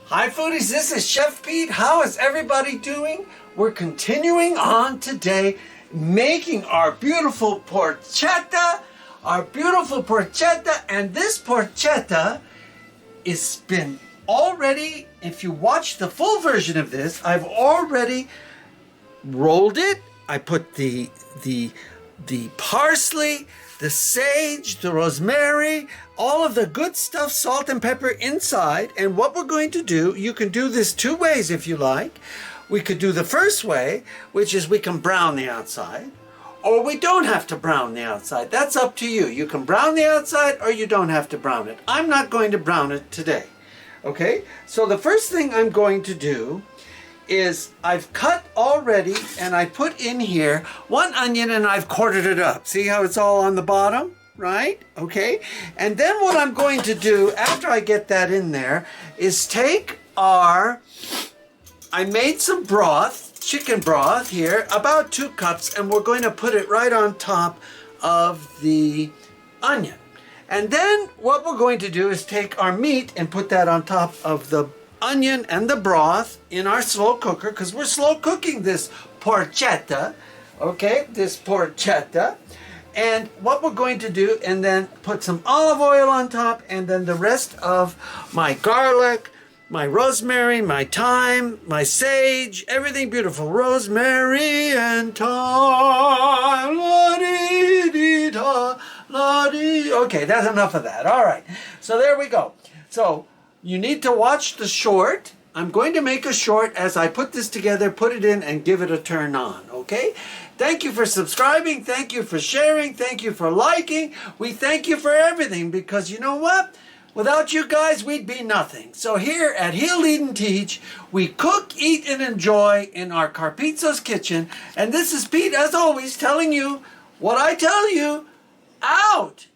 Hi foodies, this is Chef Pete. How is everybody doing? We're continuing on today making our beautiful porchetta. And this porchetta is been already, if you watch the full version of this, I've already rolled it. I put the parsley, the sage, the rosemary, all of the good stuff, salt and pepper inside. And what we're going to do, you can do this two ways if you like. We could do the first way, which is we can brown the outside, or we don't have to brown the outside. That's up to you. You can brown the outside or you don't have to brown it. I'm not going to brown it today. Okay, so the first thing I'm going to do is I've cut already, and I put in here one onion and I've quartered it up. See how it's all on the bottom, right? Okay, and then what I'm going to do after I get that in there is take I made some broth, chicken broth here, about 2 cups, and we're going to put it right on top of the onion. And then what we're going to do is take our meat and put that on top of the onion and the broth in our slow cooker, because we're slow cooking this porchetta, okay, this porchetta. And what we're going to do, and then put some olive oil on top, and then the rest of my garlic, my rosemary, my thyme, my sage, everything beautiful. Rosemary and thyme, la-dee-dee-da, la-dee. Okay, that's enough of that. All right, so there we go. So you need to watch the short. I'm going to make a short as I put this together, put it in, and give it a turn on, okay? Thank you for subscribing. Thank you for sharing. Thank you for liking. We thank you for everything, because you know what? Without you guys, we'd be nothing. So here at Heal, Eat, and Teach, we cook, eat, and enjoy in our Carpizzo's kitchen. And this is Pete, as always, telling you what I tell you. Out!